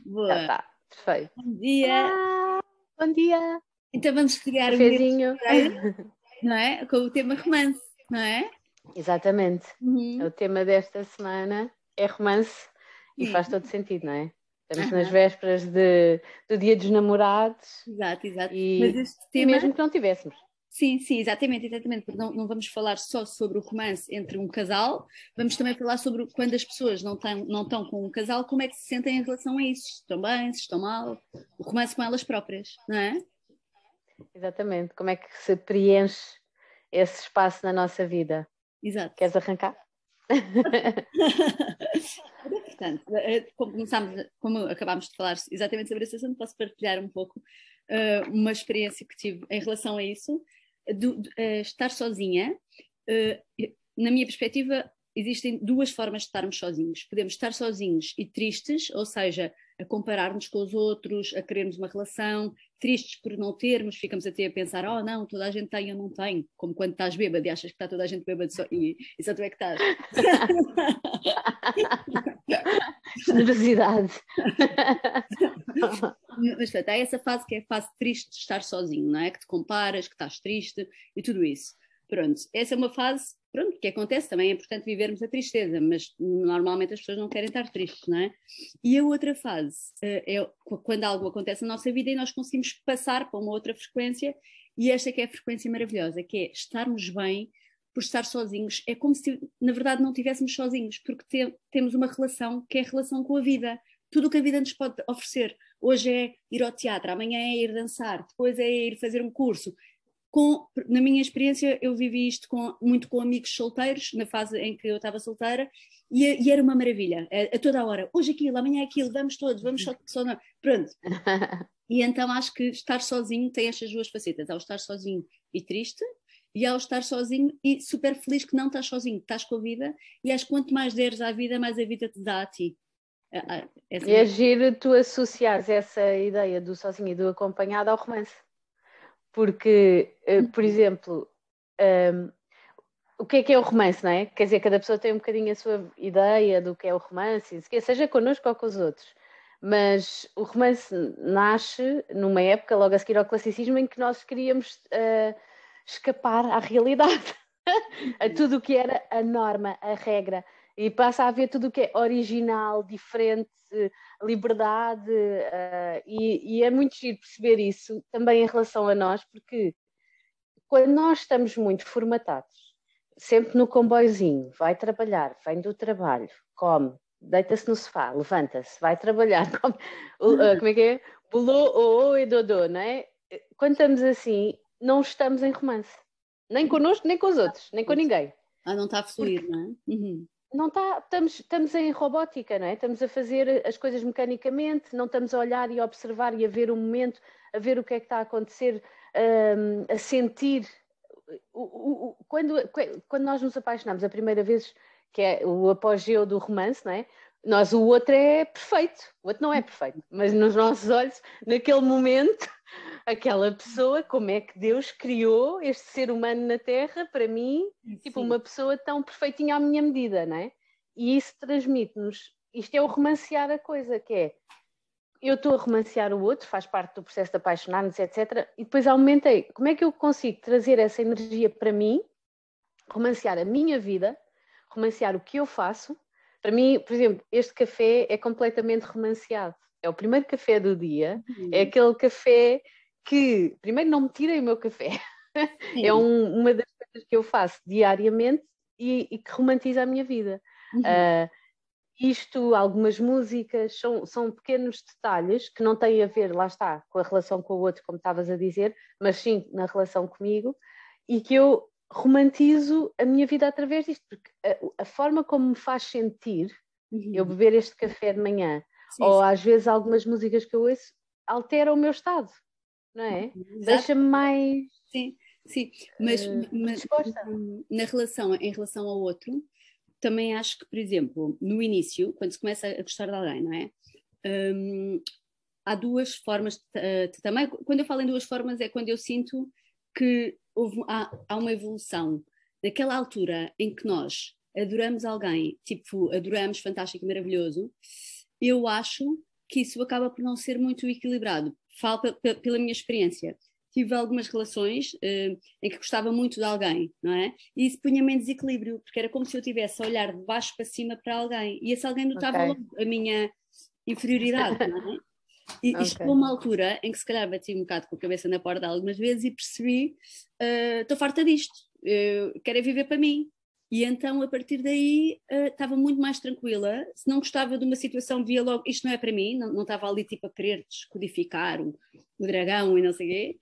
Já Boa. está, perfeito. Bom dia. Olá, bom dia. Então vamos criar um dia, Cafezinho. não é? Com o tema romance, não é? Exatamente. O Uhum. tema desta semana é romance e Sim. faz todo sentido, não é? Estamos nas Aham. vésperas do Dia dos Namorados Exato, exato. Mas e, este e tema, mesmo que não tivéssemos. sim, sim, exatamente, exatamente, porque não vamos falar só sobre o romance entre um casal, vamos também falar sobre quando as pessoas não estão com um casal, como é que se sentem em relação a isso, se estão bem, se estão mal, o romance com elas próprias, não é? Exatamente. Como é que se preenche esse espaço na nossa vida? Exato. Queres arrancar? Portanto, como começámos, como acabámos de falar exatamente sobre esse assunto, posso partilhar um pouco uma experiência que tive em relação a isso, estar sozinha. Uh, Na minha perspectiva, existem duas formas de estarmos sozinhos. Podemos estar sozinhos e tristes, ou seja, a comparar-nos com os outros, a querermos uma relação, tristes por não termos, ficamos até a pensar, oh não, toda a gente tem, eu não tenho, como quando estás bêbado e achas que está toda a gente bêbado e só tu é que estás. Generosidade. Mas portanto, há essa fase que é a fase triste de estar sozinho, não é? Que te comparas, que estás triste e tudo isso. Pronto, essa é uma fase, pronto, que acontece, também é importante vivermos a tristeza, mas normalmente as pessoas não querem estar tristes, não é? E a outra fase é quando algo acontece na nossa vida e nós conseguimos passar para uma outra frequência, e esta que é a frequência maravilhosa, que é estarmos bem por estar sozinhos. É como se, na verdade, não estivéssemos sozinhos, porque temos uma relação que é a relação com a vida. Tudo o que a vida nos pode oferecer. Hoje é ir ao teatro, amanhã é ir dançar, depois é ir fazer um curso. Na minha experiência, eu vivi isto muito com amigos solteiros, na fase em que eu estava solteira, e era uma maravilha, a toda a hora. Hoje aquilo, amanhã aquilo, vamos todos, vamos só não. Pronto. E então acho que estar sozinho tem estas duas facetas, ao estar sozinho e triste, e ao estar sozinho e super feliz que não estás sozinho, estás com a vida, e acho que quanto mais deres à vida, mais a vida te dá a ti. Essa E é giro tu associares essa ideia do sozinho e do acompanhado ao romance. Porque, por exemplo, o que é o romance, não é? Quer dizer, cada pessoa tem um bocadinho a sua ideia do que é o romance, seja connosco ou com os outros. Mas o romance nasce numa época, logo a seguir ao classicismo, em que nós queríamos escapar à realidade, a tudo o que era a norma, a regra, e passa a haver tudo o que é original, diferente, liberdade, e é muito giro perceber isso também em relação a nós, porque quando nós estamos muito formatados, sempre no comboiozinho, vai trabalhar, vem do trabalho, come, deita-se no sofá, levanta-se, vai trabalhar, come, como é que é? Bolô, e dodô, não é? Quando estamos assim, não estamos em romance. Nem connosco, nem com os outros, nem com ninguém. Não está a fluir, Porque não é? Uhum. não está, estamos em robótica, não é? Estamos a fazer as coisas mecanicamente, não estamos a olhar e a observar e a ver o momento, a ver o que é que está a acontecer, a sentir. Quando nós nos apaixonamos a primeira vez, que é o apogeu do romance, não é? O outro é perfeito, o outro não é perfeito, mas nos nossos olhos, naquele momento, aquela pessoa, como é que Deus criou este ser humano na Terra, para mim, tipo Sim. uma pessoa tão perfeitinha à minha medida, não é? E isso transmite-nos, isto é o romancear a coisa, que é, eu estou a romancear o outro, faz parte do processo de apaixonar-nos, etc. E depois aumentei, como é que eu consigo trazer essa energia para mim, romancear a minha vida, romancear o que eu faço. Para mim, por exemplo, este café é completamente romanceado. É o primeiro café do dia, é aquele café que, primeiro, não me tirem o meu café. É Sim. uma das coisas que eu faço diariamente e que romantiza a minha vida. Uhum. Algumas músicas, são pequenos detalhes que não têm a ver, lá está, com a relação com o outro, como estavas a dizer, mas sim na relação comigo, e que eu romantizo a minha vida através disto, porque a forma como me faz sentir eu Uhum. beber este café de manhã, Sim, ou sim. às vezes algumas músicas que eu ouço, altera o meu estado, não é? Exato. Deixa-me mais Sim, sim. Mas disposta. em relação ao outro, também acho que, por exemplo, no início, quando se começa a gostar de alguém, não é? Hum, Há duas formas também, quando eu falo em duas formas, é quando eu sinto que há uma evolução daquela altura em que nós adoramos alguém, tipo, adoramos, fantástico, maravilhoso. Eu acho que isso acaba por não ser muito equilibrado. Falta, pela minha experiência. Tive algumas relações em que gostava muito de alguém, não é? E isso punha-me em desequilíbrio, porque era como se eu estivesse a olhar de baixo para cima para alguém, e esse alguém notava logo a minha inferioridade, não é? E chegou uma altura em que se calhar bati um bocado com a cabeça na porta algumas vezes e percebi, estou farta disto, quero é viver para mim. E então, a partir daí, estava muito mais tranquila. Se não gostava de uma situação, via logo, isto não é para mim, não estava ali tipo a querer descodificar o dragão e não sei o quê.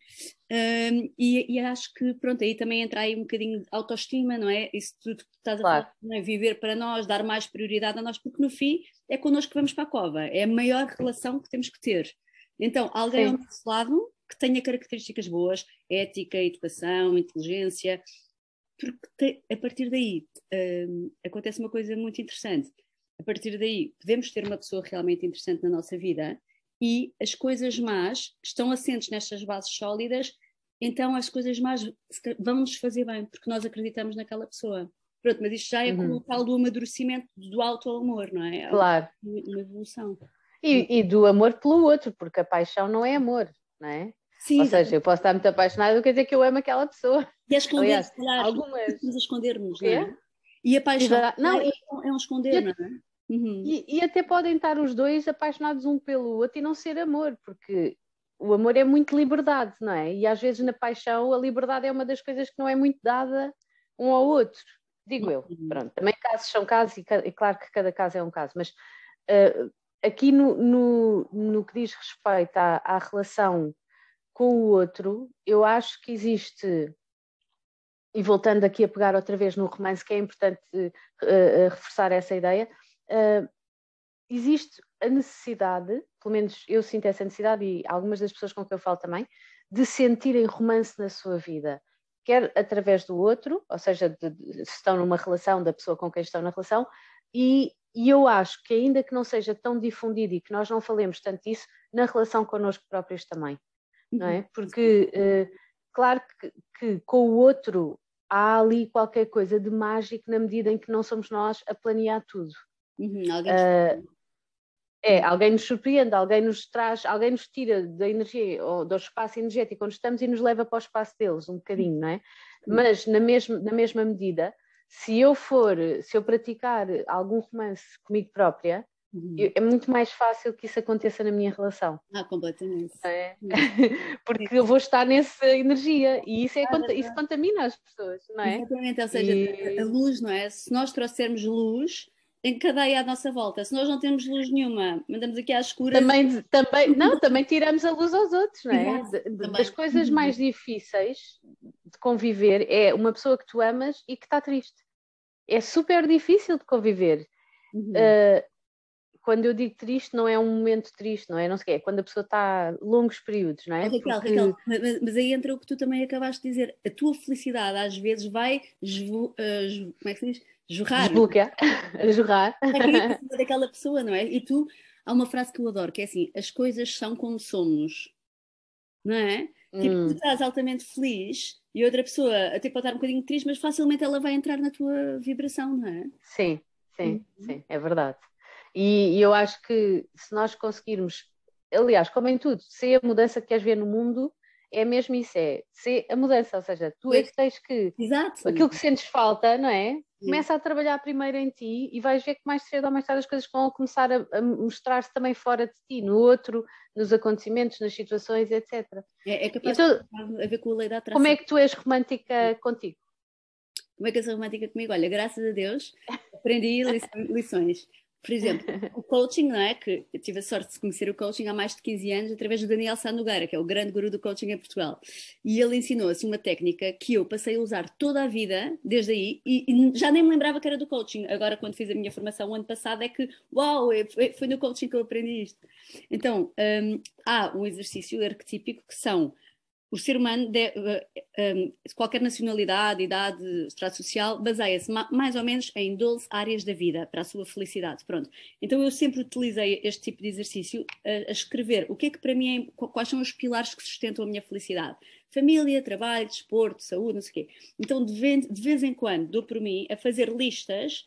E acho que, pronto, aí também entra aí um bocadinho de autoestima, não é? Isso tudo que estás a falar, não é? Viver para nós, dar mais prioridade a nós, porque no fim é connosco que vamos para a cova, é a maior relação que temos que ter. Então, alguém ao nosso lado que tenha características boas, ética, educação, inteligência, porque a partir daí acontece uma coisa muito interessante. A partir daí podemos ter uma pessoa realmente interessante na nossa vida e as coisas más estão assentes nestas bases sólidas, então as coisas más vão nos fazer bem, porque nós acreditamos naquela pessoa. Pronto, mas isto já é como o tal do amadurecimento do auto-amor, não é? Claro. Uma evolução. E do amor pelo outro, porque a paixão não é amor, não é? Sim, ou seja, eu posso estar muito apaixonada, não quer dizer que eu amo aquela pessoa. E a esconder, aliás, se calhar, algumas... estamos a esconder-nos, não é? E a paixão é um esconder, não é? Uhum. E até podem estar os dois apaixonados um pelo outro e não ser amor, porque o amor é muito liberdade, não é? E às vezes na paixão a liberdade é uma das coisas que não é muito dada um ao outro, digo eu. Pronto, também casos são casos e claro que cada caso é um caso, mas aqui no que diz respeito à relação com o outro, eu acho que existe, e voltando aqui a pegar outra vez no romance, que é importante reforçar essa ideia, existe a necessidade, pelo menos eu sinto essa necessidade e algumas das pessoas com que eu falo também, de sentirem romance na sua vida, quer através do outro, ou seja, se estão numa relação, da pessoa com quem estão na relação, e eu acho que ainda que não seja tão difundido e que nós não falemos tanto disso, na relação connosco próprios também, não é? Porque, claro que com o outro há ali qualquer coisa de mágico na medida em que não somos nós a planear tudo. Alguém nos surpreende, alguém nos traz, alguém nos tira da energia ou do espaço energético onde estamos e nos leva para o espaço deles, um bocadinho, não é? Mas na mesma medida, se eu praticar algum romance comigo própria, é muito mais fácil que isso aconteça na minha relação. Completamente. É? Porque eu vou estar nessa energia e isso contamina as pessoas, não é? Exatamente, ou seja, a luz, não é? Se nós trouxermos luz, encadeia à nossa volta. Se nós não temos luz nenhuma, mandamos aqui às escuras. Também tiramos a luz aos outros, não é? Das coisas mais difíceis de conviver é uma pessoa que tu amas e que está triste. É super difícil de conviver. Quando eu digo triste, não é um momento triste, não é? Não sei o quê, é quando a pessoa está longos períodos, não é? Raquel, mas aí entra o que tu também acabaste de dizer. A tua felicidade às vezes vai como é que se diz? Jorrar. Desbloquear, jorrar. Daquela pessoa, não é? E tu, há uma frase que eu adoro, que é assim, as coisas são como somos, não é? Tipo, tu estás altamente feliz e outra pessoa até pode estar um bocadinho triste, mas facilmente ela vai entrar na tua vibração, não é? Sim, é verdade. E eu acho que se nós conseguirmos, aliás, como em tudo, se a mudança que queres ver no mundo, é mesmo isso, se a mudança, ou seja, tu é que tens que, Exato. aquilo que sentes falta, não é? Começa a trabalhar primeiro em ti e vais ver que mais cedo ou mais tarde as coisas vão começar a mostrar-se também fora de ti, no outro, nos acontecimentos, nas situações, etc. É capaz de haver com a lei da atração. Como é que tu és romântica contigo? Como é que eu sou romântica comigo? Olha, graças a Deus, aprendi lições. Por exemplo, o coaching, não é? Que eu tive a sorte de conhecer o coaching há mais de 15 anos através do Daniel Sá Nogueira, que é o grande guru do coaching em Portugal. E ele ensinou assim uma técnica que eu passei a usar toda a vida, desde aí, e já nem me lembrava que era do coaching. Agora, quando fiz a minminha formação o ano passado, é que, uau, foi no coaching que eu aprendi isto. Então, há um exercício arquetípico que são o ser humano, qualquer nacionalidade, idade, estrato social, baseia-se mais ou menos em 12 áreas da vida para a sua felicidade. Pronto. Então eu sempre utilizei este tipo de exercício a escrever o que é que para mim quais são os pilares que sustentam a minha felicidade. família, trabalho, desporto, saúde, não sei o quê. Então, de vez em quando, dou por mim a fazer listas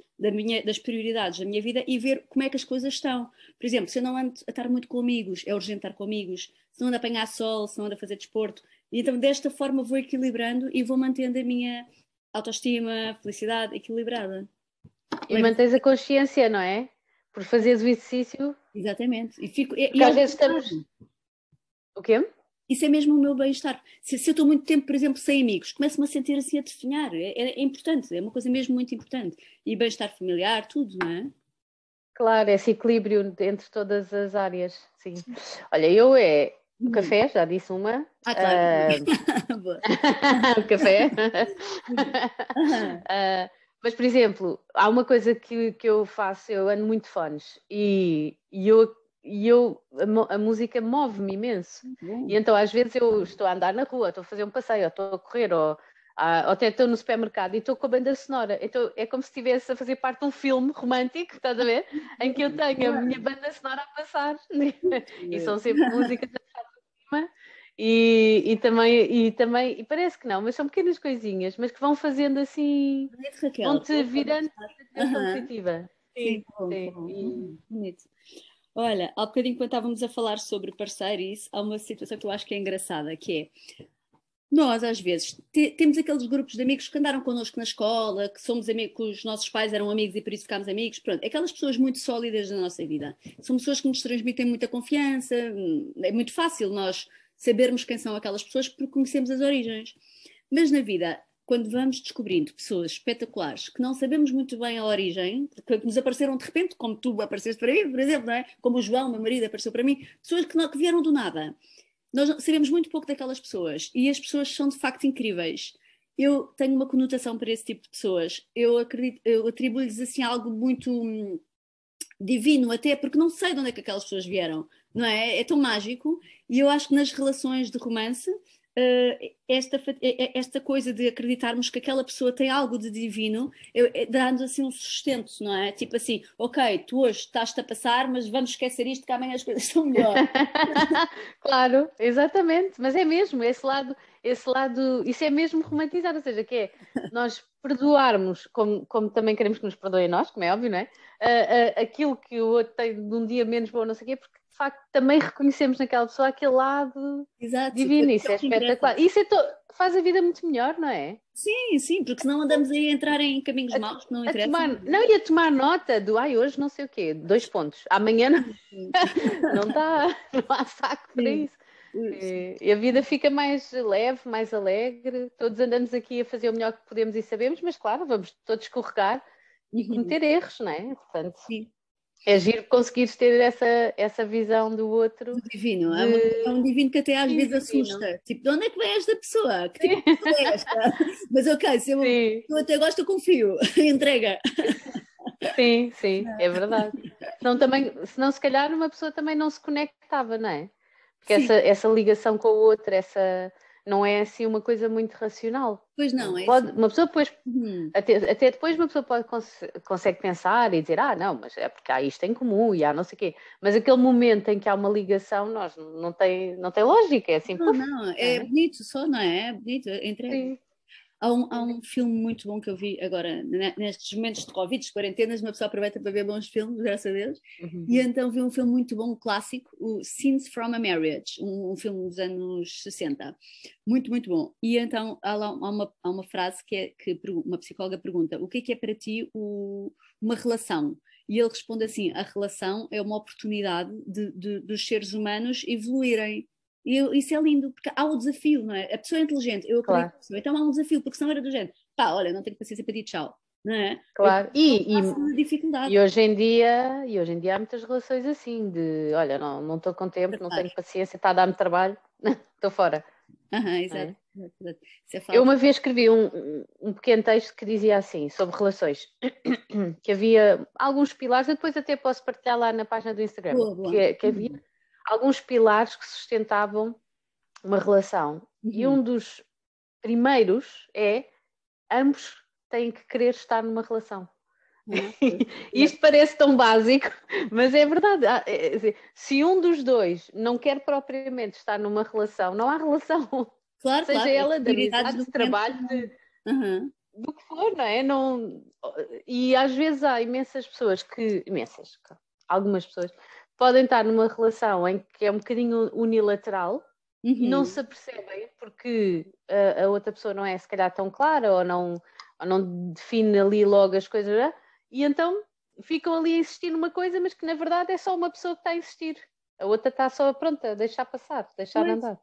das prioridades da minha vida e ver como é que as coisas estão. Por exemplo, se eu não ando a estar muito com amigos, é urgente estar com amigos. Se não ando a apanhar sol, se não ando a fazer desporto. E então, desta forma, vou equilibrando e vou mantendo a minha autoestima, felicidade equilibrada. E mantens a consciência, não é? Por fazeres o exercício. Exatamente. Porque às vezes estamos. O quê? Isso é mesmo o meu bem-estar. Se eu estou muito tempo, por exemplo, sem amigos, começo-me a sentir assim a definhar. É importante, é uma coisa mesmo muito importante. E bem-estar familiar, tudo, não é? Claro, esse equilíbrio entre todas as áreas, sim. Olha, o café, já disse uma. Claro. O café. Mas, por exemplo, há uma coisa que eu faço, eu ando muito fones a música move-me imenso. E então às vezes eu estou a andar na rua, estou a fazer um passeio, ou estou a correr, ou até estou no supermercado e estou com a banda sonora. Então é como se estivesse a fazer parte de um filme romântico, estás a ver? Em que eu tenho a minha banda sonora a passar. E são sempre músicas a cima. E também, e parece que não, mas são pequenas coisinhas, mas que vão fazendo assim, vão-te virando a atenção positiva. Sim, bonito. Olha, há bocadinho quando estávamos a falar sobre parceiro e isso, há uma situação que eu acho que é engraçada, que é, nós às vezes temos aqueles grupos de amigos que andaram connosco na escola, que somos amigos, que os nossos pais eram amigos e por isso ficámos amigos, pronto, aquelas pessoas muito sólidas na nossa vida. São pessoas que nos transmitem muita confiança, é muito fácil nós sabermos quem são aquelas pessoas porque conhecemos as origens. Mas na vida, quando vamos descobrindo pessoas espetaculares que não sabemos muito bem a origem, que nos apareceram de repente, como tu apareceste para mim, por exemplo, não é? Como o João, meu marido, apareceu para mim, pessoas que vieram do nada. Nós sabemos muito pouco daquelas pessoas e as pessoas são de facto incríveis. Eu tenho uma conotação para esse tipo de pessoas. Eu atribuo-lhes assim algo muito divino, até porque não sei de onde é que aquelas pessoas vieram, não é? É tão mágico e eu acho que nas relações de romance esta coisa de acreditarmos que aquela pessoa tem algo de divino dá-nos assim um sustento, não é? Tipo assim, ok, tu hoje estás-te a passar, mas vamos esquecer isto que amanhã as coisas estão melhor. Claro, exatamente, mas é mesmo esse lado, isso é mesmo romantizar, ou seja, que é nós perdoarmos, como também queremos que nos perdoem a nós, como é óbvio, não é? Aquilo que o outro tem de um dia menos bom, não sei o quê, porque de facto também reconhecemos naquela pessoa aquele lado divino, isso é espetacular. Isso faz a vida muito melhor, não é? Sim, sim, porque senão andamos a entrar em caminhos maus que não interessam. Não ia tomar nota do hoje não sei o quê, 2 pontos, amanhã não há saco para isso. E a vida fica mais leve, mais alegre, todos andamos aqui a fazer o melhor que podemos e sabemos, mas claro, vamos todos escorregar e cometer erros, não é? Portanto, sim. É giro conseguires ter essa visão do outro. Do divino. É um divino que até às vezes assusta. Tipo, de onde é que vem esta pessoa? Que tipo de pessoa é esta? Mas ok, se eu até gosto, eu confio. Entrega. Sim, é verdade. Senão, se calhar, uma pessoa também não se conectava, não é? Porque essa ligação com o outro, não é assim uma coisa muito racional. Pois não, é assim. Uma pessoa depois, até depois uma pessoa consegue pensar e dizer, não, mas é porque há isto em comum e há não sei o quê. Mas aquele momento em que há uma ligação, não tem lógica, é assim. Não, é bonito só, não é? É bonito, entrega. Sim. Há um filme muito bom que eu vi agora, nestes momentos de Covid, de quarentenas, uma pessoa aproveita para ver bons filmes, graças a Deus. E então vi um filme muito bom, um clássico, o Scenes from a Marriage, um filme dos anos 60. Muito, muito bom. E então há uma frase que uma psicóloga pergunta: o que é para ti uma relação? E ele responde assim: a relação é uma oportunidade dos seres humanos evoluírem. E isso é lindo, porque há o desafio, não é? A pessoa é inteligente, eu acredito nisso, então há um desafio, porque senão era do género, olha, não tenho paciência para ti, tchau, não é? Claro, dificuldade. E hoje em dia há muitas relações assim, de olha, não estou com tempo, não tenho paciência, está a dar-me trabalho, estou fora. Exato. Eu uma vez escrevi um pequeno texto que dizia assim, sobre relações, que havia alguns pilares, eu depois até posso partilhar lá na página do Instagram, que havia alguns pilares que sustentavam uma relação. E um dos primeiros é ambos têm que querer estar numa relação. Isto parece tão básico, mas é verdade. Se um dos dois não quer propriamente estar numa relação, não há relação. Claro, seja claro. ela de Prioridades amizade, do de trabalho, Uhum. do que for, não é? Não... E às vezes há imensas pessoas algumas pessoas podem estar numa relação em que é um bocadinho unilateral, não Uhum. se apercebem porque a outra pessoa não é se calhar tão clara ou não define ali logo as coisas, né? E então ficam ali a insistir numa coisa, mas que na verdade é só uma pessoa que está a insistir. A outra está só pronta, a deixar passar, deixar Pois, andar.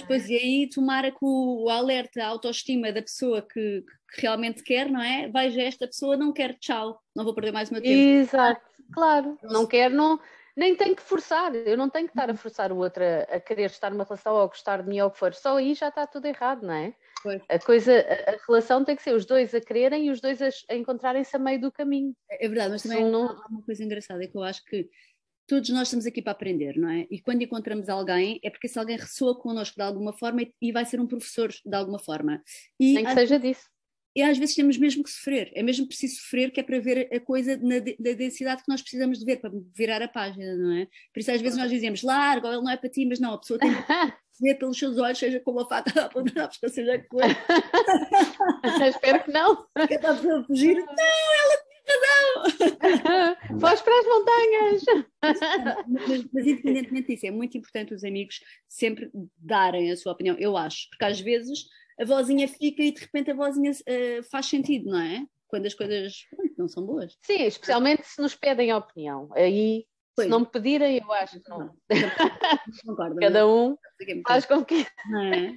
pois, e aí tomara que o alerta, a autoestima da pessoa que realmente quer, não é? Veja, esta pessoa não quer, tchau, não vou perder mais o meu tempo. Exato, claro. Não Não. quero, não, nem tenho que forçar. Eu não tenho que estar a forçar o outro a querer estar numa relação ou a gostar de mim ou o que for. Só aí já está tudo errado, não é? Pois. A relação tem que ser os dois a quererem e os dois a encontrarem-se a meio do caminho. É verdade, mas Se também um não... há uma coisa engraçada, é que eu acho que todos nós estamos aqui para aprender, não é? E quando encontramos alguém, é porque esse alguém ressoa connosco de alguma forma e vai ser um professor de alguma forma. E Nem que seja disso. às vezes temos mesmo que sofrer, é mesmo preciso sofrer, que é para ver a coisa na densidade que nós precisamos de ver, para virar a página, não é? Por isso às vezes nós dizemos, larga, ele não é para ti, mas não, a pessoa tem que ver pelos seus olhos, seja como a fata a apontar, porque seja que for. Espero que não. Que é para a pessoa fugir, não, ela Foz para as montanhas. mas independentemente disso, é muito importante os amigos sempre darem a sua opinião, eu acho, porque às vezes a vozinha fica e de repente a vozinha faz sentido, não é? Quando as coisas não são boas. Sim, especialmente se nos pedem a opinião. Aí, se Pois, não me pedirem, eu acho que não. concordo, Cada um mas faz como que. não é?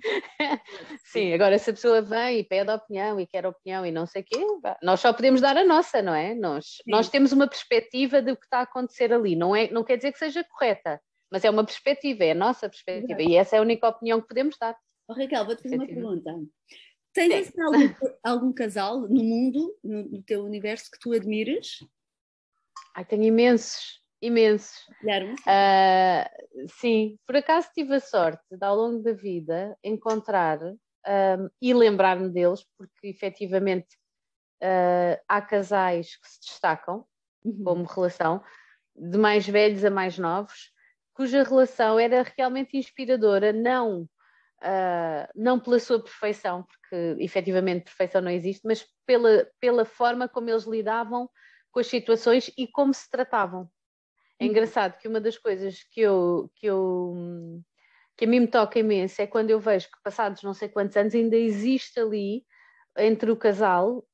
Sim, agora se a pessoa vem e pede opinião e quer opinião e não sei o quê, nós só podemos dar a nossa, não é? Nós Sim, temos uma perspectiva do que está a acontecer ali. Não quer dizer que seja correta, mas é uma perspectiva, é a nossa perspectiva. verdade. E essa é a única opinião que podemos dar. Oh, Raquel, vou-te fazer uma Efetivamente. pergunta. Tens Sim. assim, algum casal no mundo, no teu universo, que tu admires? Ai, tenho imensos, imensos. Guilherme? Sim, por acaso tive a sorte de, ao longo da vida, encontrar e lembrar-me deles, porque efetivamente há casais que se destacam Uhum. como relação, de mais velhos a mais novos, cuja relação era realmente inspiradora, não pela sua perfeição, porque efetivamente perfeição não existe, mas pela forma como eles lidavam com as situações e como se tratavam. É Uhum. engraçado que uma das coisas que a mim me toca imenso é quando eu vejo que passados não sei quantos anos ainda existe ali entre o casal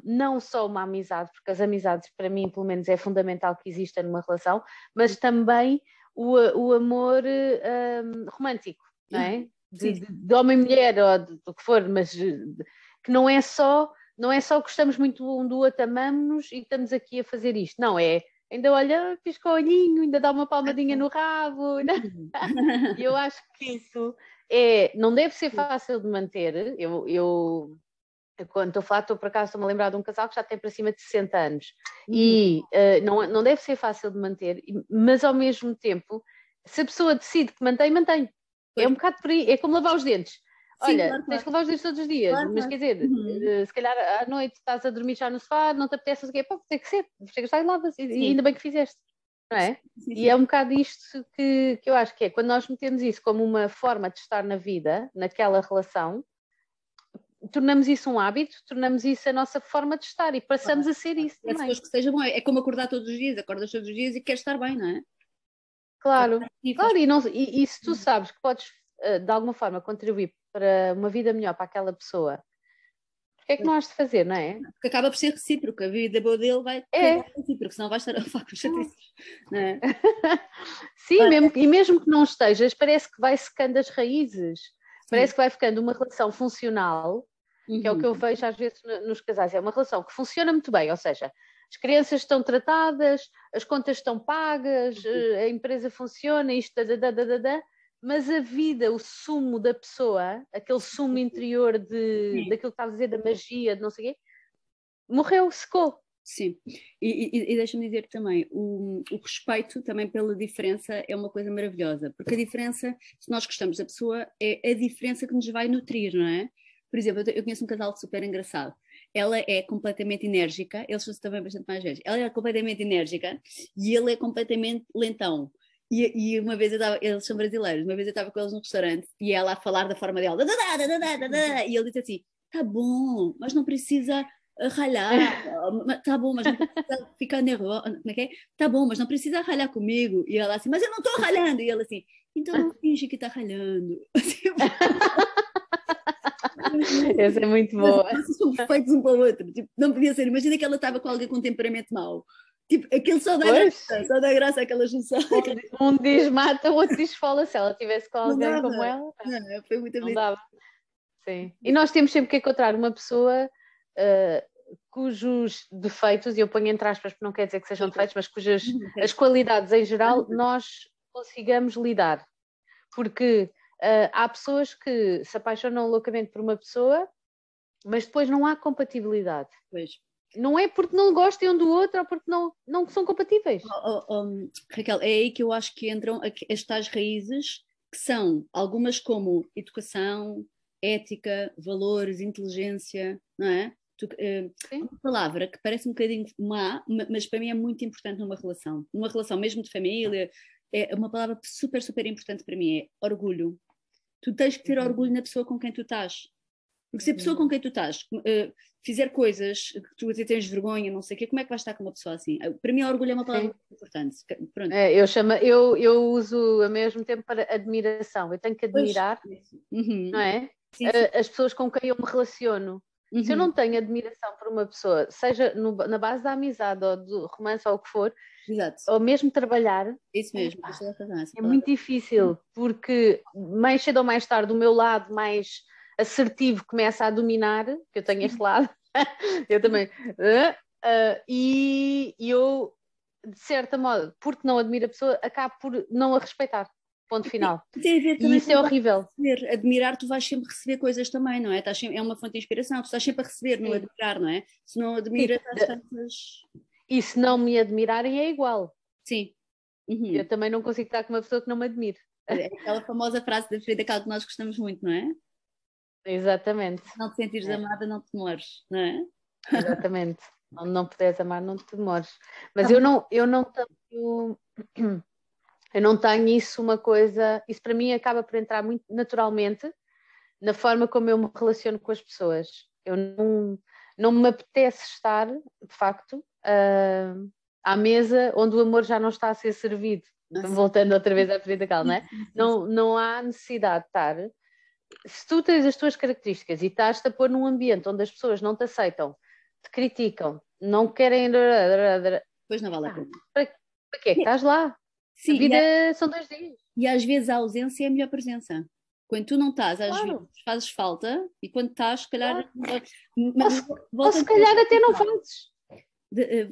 não só uma amizade, porque as amizades para mim pelo menos é fundamental que exista numa relação, mas também o amor romântico, não é? Sim, De homem e mulher ou do que for, mas que não é só gostamos muito um do outro, amamos-nos e estamos aqui a fazer isto. Não, ainda olha, pisca o olhinho, ainda dá uma palmadinha no rabo. sim. E eu acho que isso não deve ser fácil de manter. Quando estou a falar, por acaso estou-me a lembrar de um casal que já tem para cima de 60 anos. Uhum. E não deve ser fácil de manter, mas ao mesmo tempo, se a pessoa decide que mantém, mantém. É Pois. um bocado por aí, é como lavar os dentes. Sim, Olha, claro, tens claro. que lavar os dentes todos os dias, Claro, mas claro. quer dizer, Uhum. se calhar à noite estás a dormir já no sofá, não te apetece, não sei o quê, pá, tem que ser, chegas lá e lavas, e Sim, ainda bem que fizeste, não é? sim, E sim. é um bocado isto que eu acho que é, quando nós metemos isso como uma forma de estar na vida, naquela relação, tornamos isso um hábito, tornamos isso a nossa forma de estar e passamos Claro. a ser isso É também. suposto que esteja bom. É como acordar todos os dias, acordas todos os dias e queres estar bem, não é? Faz Claro, parte de ti, faz claro, e se tu sabes que podes de alguma forma contribuir para uma vida melhor para aquela pessoa, porque é que não has de fazer, não é? porque acaba por ser recíproco, a vida boa dele vai É, ser recíproco, senão vai estar a falar com chatices, não é? sim, Olha, mesmo que não estejas, parece que vai secando as raízes, sim. parece que vai ficando uma relação funcional, que é o que eu Uhum. vejo às vezes nos casais, é uma relação que funciona muito bem, ou seja, as crianças estão tratadas, as contas estão pagas, a empresa funciona, isto, mas a vida, o sumo da pessoa, aquele sumo interior Sim. daquilo que estás a dizer, da magia, de não sei o quê, morreu, secou. Sim, e deixa-me dizer também, o respeito também pela diferença é uma coisa maravilhosa, porque a diferença, se nós gostamos da pessoa, é a diferença que nos vai nutrir, não é? Por exemplo, eu conheço um casal super engraçado, ela é completamente enérgica, eles são também bastante mais velhos, ela é completamente enérgica e ele é completamente lentão. E uma vez eles são brasileiros, uma vez eu estava com eles no restaurante e ela a falar da forma dela, e ele disse assim: tá bom, mas não precisa ralhar, tá bom, mas não precisa ficar nervosa, como é que é? Tá bom, mas não precisa ralhar comigo. E ela assim: mas eu não estou ralhando. E ele assim: então não finge que está ralhando. Essa é muito boa. Vocês são perfeitos um para o outro. Tipo, não podia ser. Imagina que ela estava com alguém com temperamento mau. Tipo, aquilo Pois, só dá graça àquela junção. um diz mata, o outro diz esfola. Se ela tivesse com Não alguém dava. como ela, Não, foi muito não bonito. dava. Sim. E nós temos sempre que encontrar uma pessoa cujos defeitos, e eu ponho entre aspas porque não quer dizer que sejam defeitos, mas cujas as qualidades em geral nós consigamos lidar. Porque há pessoas que se apaixonam loucamente por uma pessoa, mas depois não há compatibilidade. Pois. Não é porque não gostem um do outro ou porque não são compatíveis. Raquel, é aí que eu acho que entram as tais raízes, que são algumas como educação, ética, valores, inteligência, não é? Uma palavra que parece um bocadinho má, mas para mim é muito importante numa relação mesmo de família, é uma palavra super, super importante para mim, é orgulho. Tu tens que ter orgulho na pessoa com quem tu estás. Porque se a pessoa com quem tu estás fizer coisas que tu tens vergonha, não sei o quê, como é que vais estar com uma pessoa assim? Para mim, orgulho é uma palavra muito importante. Pronto. Eu uso ao mesmo tempo para admiração. Eu tenho que admirar, não é? Sim, sim. As pessoas com quem eu me relaciono. Se eu não tenho admiração por uma pessoa, seja na base da amizade ou do romance ou o que for, exato, ou mesmo trabalhar, isso mesmo, é muito difícil, porque mais cedo ou mais tarde o meu lado mais assertivo começa a dominar, que eu tenho este lado, eu também, e eu, de certa modo, porque não admiro a pessoa, acabo por não a respeitar. Ponto final. Tem a ver E também isso é horrível. Admirar, tu vais sempre receber coisas também, não é? É uma fonte de inspiração, tu estás sempre a receber, não admirar, não é? Se não admiras, às tantas. E se não me admirarem, é igual. Sim. Eu também não consigo estar com uma pessoa que não me admire. É aquela famosa frase da Frida Kahlo que nós gostamos muito, não é? Exatamente. Não te sentires amada, não te demores, não é? Exatamente. Onde não puderes amar, não te demores. Mas eu não tenho. Eu não tenho isso uma coisa. Isso para mim acaba por entrar muito naturalmente na forma como eu me relaciono com as pessoas. Eu não me apetece estar, de facto, à mesa onde o amor já não está a ser servido. Voltando outra vez à Frida Kahlo, não é? Não há necessidade de estar. Se tu tens as tuas características e estás-te a pôr num ambiente onde as pessoas não te aceitam, te criticam, não querem. Pois não vale a pena. Para que é que estás lá? Sim, a vida são 2 dias. E às vezes a ausência é a melhor presença. Quando tu não estás, às vezes fazes falta, e quando estás, se calhar. Ou se calhar até não fazes.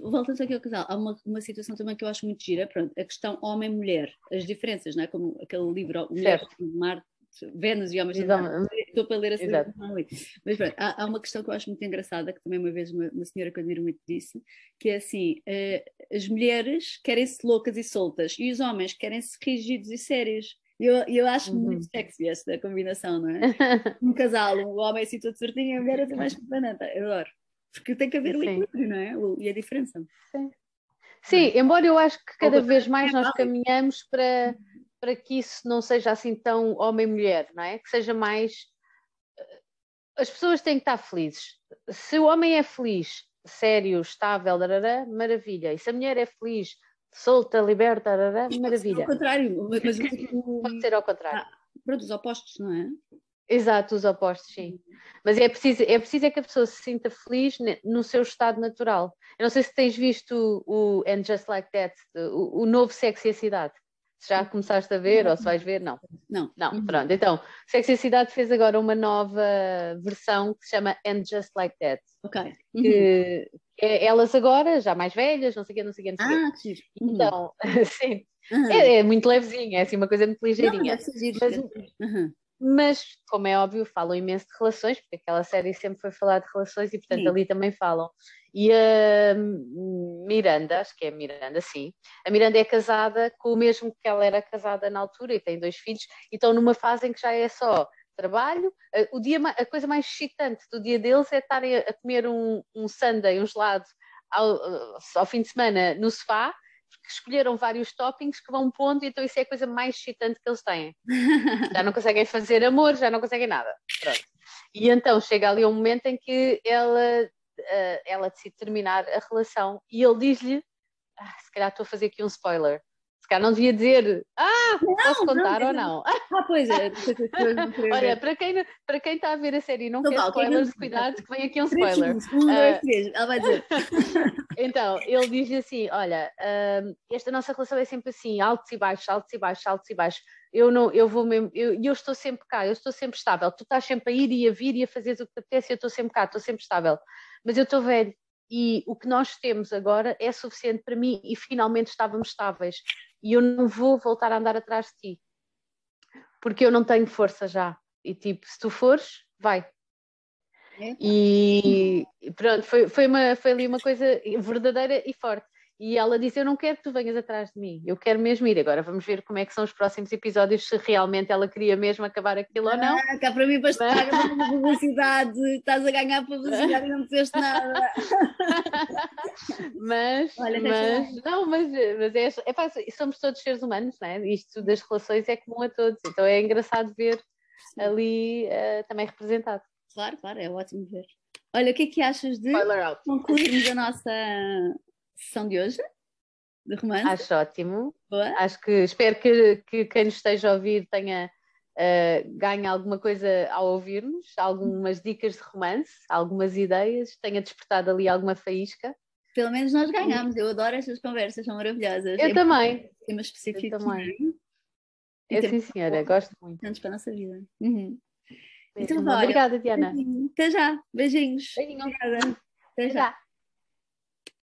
Voltando aqui ao casal, há uma situação também que eu acho muito gira, pronto, a questão homem-mulher, as diferenças, não é? Como aquele livro, Mulher, Marte, Vênus e Homens. Estou para ler a segunda. Mas pronto, há uma questão que eu acho muito engraçada, que também uma vez uma senhora que eu admiro muito disse, que é assim, as mulheres querem-se loucas e soltas, e os homens querem-se rígidos e sérios. Eu acho muito sexy esta combinação, não é? Um casal, um homem assim todo certinho e a mulher assim mais banana, eu adoro. Porque tem que haver o equilíbrio, não é? E a diferença. Sim, embora eu acho que cada vez mais nós caminhamos para que isso não seja assim tão homem-mulher, não é? Que seja mais. As pessoas têm que estar felizes. Se o homem é feliz, sério, estável, darará, maravilha. E se a mulher é feliz, solta, liberta, darará, maravilha. Ao contrário, mas pode ser ao contrário. Pronto, os opostos, não é? Exato, os opostos, sim. Mas é preciso que a pessoa se sinta feliz no seu estado natural. Eu não sei se tens visto o And Just Like That, o novo Sexy e a Cidade. Se já começaste a ver ou se vais ver, não. Não. Pronto. Então, Sexy e a Cidade fez agora uma nova versão que se chama And Just Like That. Ok. Que é elas agora, já mais velhas, não sei o quê, não sei o quê. Que giro. Então, sim. É muito levezinha, é assim uma coisa muito ligeirinha. Mas, como é óbvio, falam imenso de relações, porque aquela série sempre foi falar de relações e, portanto, ali também falam. E a Miranda, acho que é a Miranda, sim. A Miranda é casada com o mesmo que ela era casada na altura e tem 2 filhos, e estão numa fase em que já é só trabalho. A coisa mais excitante do dia deles é estarem a comer um sundae, um gelado ao fim de semana no sofá, porque escolheram vários toppings que vão pondo, e então isso é a coisa mais excitante que eles têm. Já não conseguem fazer amor, já não conseguem nada. Pronto. E então chega ali um momento em que ela decide terminar a relação e ele diz-lhe, se calhar estou a fazer aqui um spoiler, se calhar não devia dizer, posso contar ou não? Pois é. Olha, para quem está a ver a série e não Então, quer vá, spoilers, cuidado que vem aqui um 3 spoiler. segundos. 1, 2, 3. Ela vai dizer. Então, ele diz assim, olha, esta nossa relação é sempre assim, altos e baixos, altos e baixos, altos e baixos. Eu vou mesmo, eu estou sempre cá, eu estou sempre estável. Tu estás sempre a ir e a vir e a fazer o que te apetece, eu estou sempre cá, estou sempre estável. Mas eu estou velho e o que nós temos agora é suficiente para mim e finalmente estávamos estáveis. E eu não vou voltar a andar atrás de ti. Porque eu não tenho força já. E tipo, se tu fores, vai. E pronto, foi ali uma coisa verdadeira e forte. E ela disse, eu não quero que tu venhas atrás de mim, eu quero mesmo ir. Agora vamos ver como é que são os próximos episódios, se realmente ela queria mesmo acabar aquilo ou não. Cá para mim pagar a publicidade, estás a ganhar publicidade e não disseste nada. Mas somos todos seres humanos, não é? Isto das relações é comum a todos, então é engraçado ver ali também representado. Claro, é ótimo ver. Olha, o que é que achas de concluirmos a nossa sessão de hoje? De romance? Acho ótimo. Boa. Espero que quem nos esteja a ouvir tenha ganhe alguma coisa ao ouvir-nos, algumas dicas de romance, algumas ideias, tenha despertado ali alguma faísca. Pelo menos nós ganhamos. Eu adoro estas conversas, são maravilhosas. Eu também. Temas específicos. Eu também. Sim, senhora, gosto muito. Tantos para a nossa vida. Uhum. Então, obrigada, Diana. Até já. Beijinhos. Beijinhos. Obrigada. Até já.